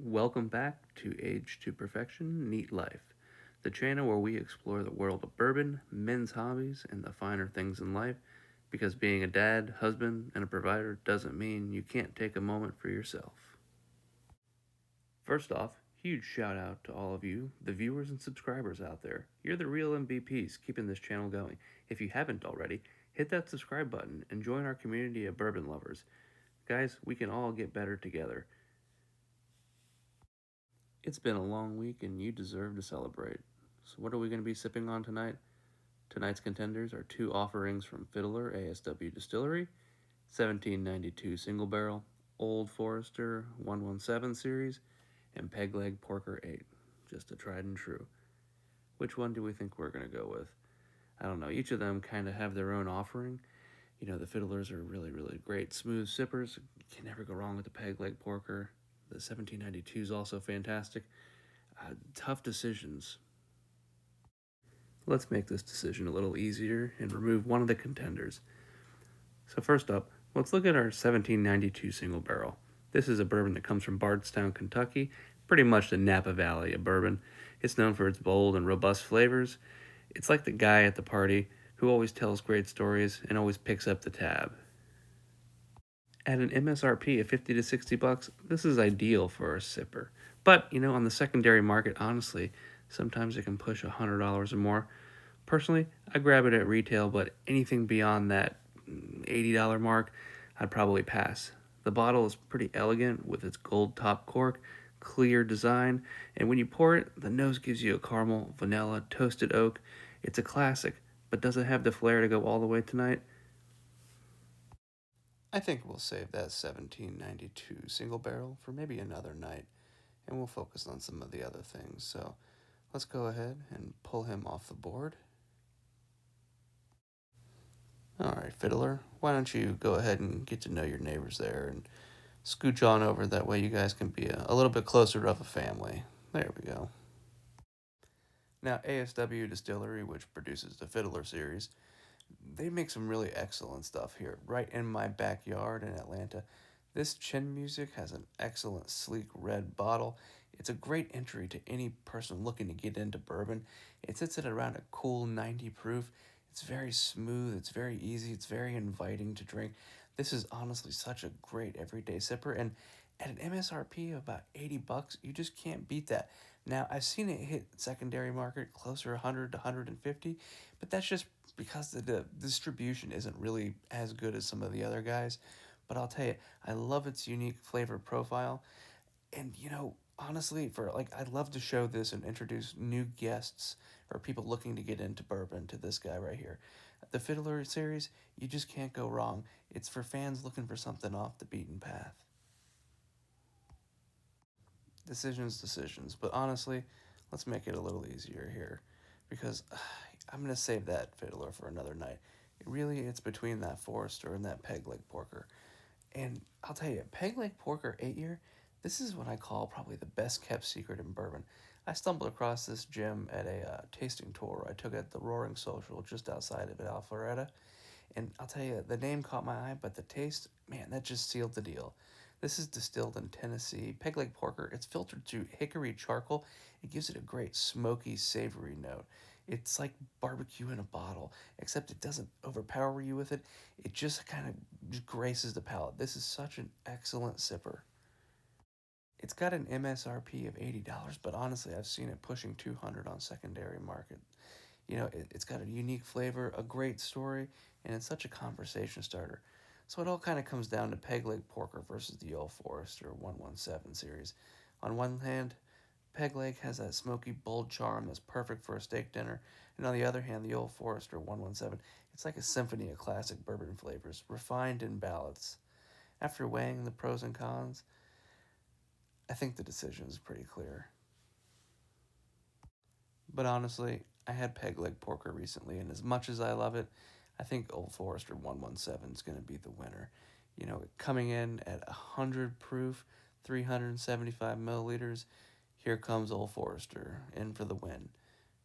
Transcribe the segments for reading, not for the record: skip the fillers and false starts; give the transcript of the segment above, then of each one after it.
welcome back to Age to Perfection, Neat Life, the channel where we explore the world of bourbon, men's hobbies, and the finer things in life, because being a dad, husband, and a provider doesn't mean you can't take a moment for yourself. First off, huge shout out to all of you, the viewers and subscribers out there. You're the real MVPs keeping this channel going. If you haven't already, hit that subscribe button and join our community of bourbon lovers. Guys, we can all get better together. It's been a long week and you deserve to celebrate. So, what are we going to be sipping on tonight? Tonight's contenders are two offerings from Fiddler ASW Distillery, 1792 Single Barrel, Old Forester 117 Series, and Peg Leg Porker 8. Just a tried and true. Which one do we think we're going to go with? I don't know. Each of them kind of have their own offering. You know, the Fiddlers are really, really great, smooth sippers. You can never go wrong with the Peg Leg Porker. The 1792 is also fantastic. Tough decisions. Let's make this decision a little easier and remove one of the contenders. So first up, let's look at our 1792 Single Barrel. This is a bourbon that comes from Bardstown, Kentucky, pretty much the Napa Valley of bourbon. It's known for its bold and robust flavors. It's like the guy at the party who always tells great stories and always picks up the tab. At an MSRP of 50 to 60 bucks, this is ideal for a sipper. But, on the secondary market, honestly, sometimes it can push $100 or more. Personally, I grab it at retail, but anything beyond that $80 mark, I'd probably pass. The bottle is pretty elegant with its gold top cork, clear design, and when you pour it, the nose gives you a caramel, vanilla, toasted oak. It's a classic, but does it have the flair to go all the way tonight? I think we'll save that 1792 single barrel for maybe another night, and we'll focus on some of the other things. So let's go ahead and pull him off the board. All right, Fiddler, why don't you go ahead and get to know your neighbors there and scooch on over. That way you guys can be a little bit closer of a family. There we go. Now, ASW Distillery, which produces the Fiddler series, they make some really excellent stuff here, right in my backyard in Atlanta. This Chin Music has an excellent sleek red bottle. It's a great entry to any person looking to get into bourbon. It sits at around a cool 90 proof. It's very smooth, it's very easy, it's very inviting to drink. This is honestly such a great everyday sipper, and at an MSRP of about 80 bucks, you just can't beat that. Now, I've seen it hit secondary market closer to 100 to 150, but that's just because the distribution isn't really as good as some of the other guys. But I'll tell you, I love its unique flavor profile. And, honestly, I'd love to show this and introduce new guests or people looking to get into bourbon to this guy right here. The Fiddler series, you just can't go wrong. It's for fans looking for something off the beaten path. Decisions, but honestly, let's make it a little easier here, because I'm going to save that Fiddler for another night. It's between that Forester and that Peg Leg Porker. And I'll tell you, Peg Leg Porker 8-year, this is what I call probably the best kept secret in bourbon. I stumbled across this gem at a tasting tour I took at the Roaring Social just outside of Alpharetta. And I'll tell you, the name caught my eye, but the taste, man, that just sealed the deal. This is distilled in Tennessee. Peg Leg Porker, it's filtered through hickory charcoal. It gives it a great smoky, savory note. It's like barbecue in a bottle, except it doesn't overpower you with it. It just kind of graces the palate. This is such an excellent sipper. It's got an MSRP of $80, but honestly, I've seen it pushing $200 on secondary market. It's got a unique flavor, a great story, and it's such a conversation starter. So it all kind of comes down to Peg Leg Porker versus the Old Forester 117 series. On one hand, Peg Leg has that smoky, bold charm that's perfect for a steak dinner, and on the other hand, the Old Forester 117, it's like a symphony of classic bourbon flavors, refined in ballads. After weighing the pros and cons, I think the decision is pretty clear. But honestly, I had Peg Leg Porker recently, and as much as I love it, I think Old Forester 117 is going to be the winner. Coming in at 100 proof, 375 milliliters, here comes Old Forester in for the win.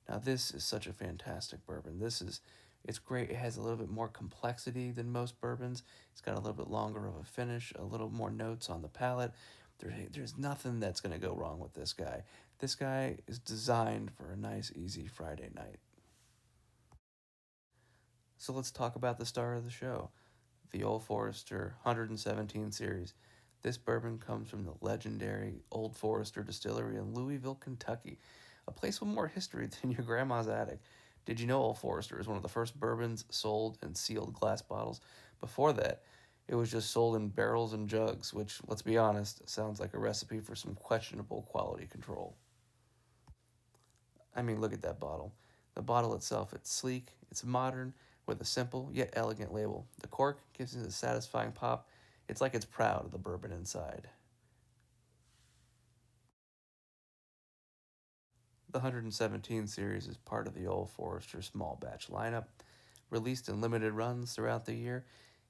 Now, this is such a fantastic bourbon. It's great. It has a little bit more complexity than most bourbons. It's got a little bit longer of a finish, a little more notes on the palate, There's nothing that's going to go wrong with this guy. This guy is designed for a nice, easy Friday night. So let's talk about the star of the show, the Old Forester 117 series. This bourbon comes from the legendary Old Forester Distillery in Louisville, Kentucky, a place with more history than your grandma's attic. Did you know Old Forester is one of the first bourbons sold in sealed glass bottles? Before that, it was just sold in barrels and jugs, which, let's be honest, sounds like a recipe for some questionable quality control. I mean, look at that bottle. The bottle itself, it's sleek, it's modern, with a simple yet elegant label. The cork gives it a satisfying pop. It's like it's proud of the bourbon inside. The 117 series is part of the Old Forester small batch lineup, released in limited runs throughout the year.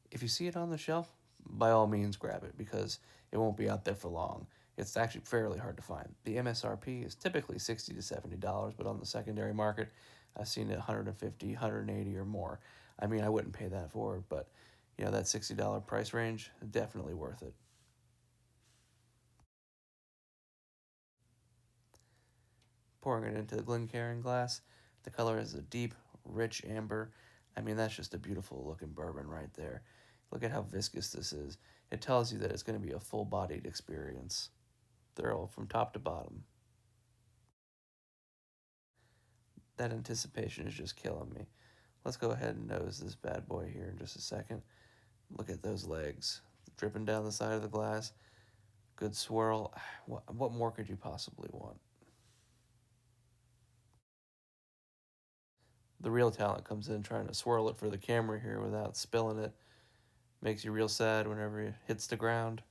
If you see it on the shelf, by all means grab it because it won't be out there for long. It's actually fairly hard to find. The MSRP is typically $60 to $70, but on the secondary market, I've seen it 150, 180 or more. I mean, I wouldn't pay that for it, but that $60 price range, definitely worth it. Pouring it into the Glencairn glass, the color is a deep, rich amber. I mean, that's just a beautiful looking bourbon right there. Look at how viscous this is. It tells you that it's going to be a full bodied experience, thorough from top to bottom. That anticipation is just killing me. Let's go ahead and nose this bad boy here in just a second. Look at those legs dripping down the side of the glass. Good swirl. What more could you possibly want? The real talent comes in trying to swirl it for the camera here without spilling it. Makes you real sad whenever it hits the ground.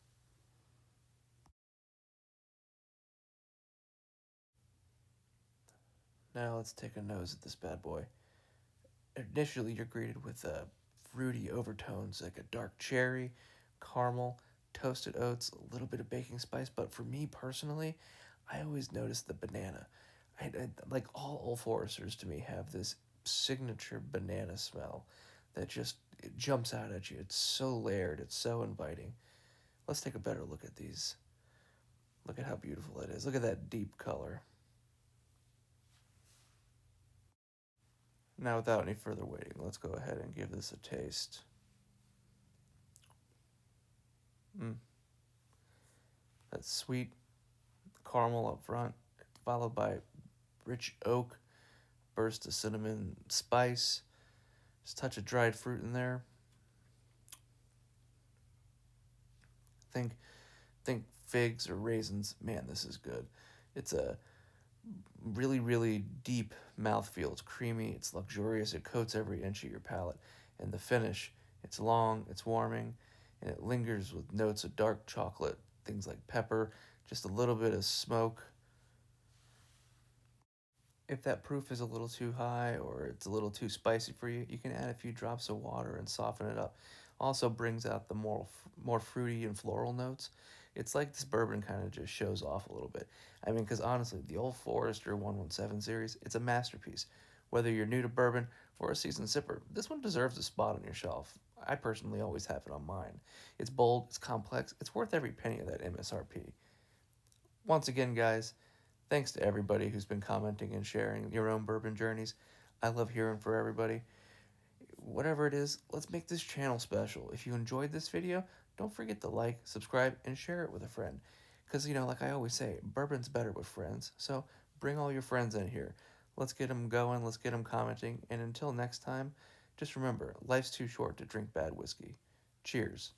Now let's take a nose at this bad boy. Initially, you're greeted with fruity overtones like a dark cherry, caramel, toasted oats, a little bit of baking spice. But for me personally, I always notice the banana. Like all Old Foresters to me have this signature banana smell that just it jumps out at you. It's so layered, it's so inviting. Let's take a better look at these. Look at how beautiful it is. Look at that deep color. Now, without any further waiting, let's go ahead and give this a taste. Mm, that sweet caramel up front, followed by rich oak, burst of cinnamon spice, just a touch of dried fruit in there. Think think figs or raisins. Man, this is good. It's a really, really deep mouthfeel. It's creamy, it's luxurious, it coats every inch of your palate. And the finish, it's long, it's warming, and it lingers with notes of dark chocolate, things like pepper, just a little bit of smoke. If that proof is a little too high or it's a little too spicy for you, you can add a few drops of water and soften it up. Also brings out the more fruity and floral notes. It's like this bourbon kind of just shows off a little bit. I mean, because honestly, the Old Forester 117 series, it's a masterpiece. Whether you're new to bourbon or a seasoned sipper, this one deserves a spot on your shelf. I personally always have it on mine. It's bold, it's complex, it's worth every penny of that MSRP. Once again, guys, thanks to everybody who's been commenting and sharing your own bourbon journeys. I love hearing from everybody. Whatever it is, let's make this channel special. If you enjoyed this video, don't forget to like, subscribe, and share it with a friend. Because, like I always say, bourbon's better with friends. So bring all your friends in here. Let's get them going. Let's get them commenting. And until next time, just remember, life's too short to drink bad whiskey. Cheers.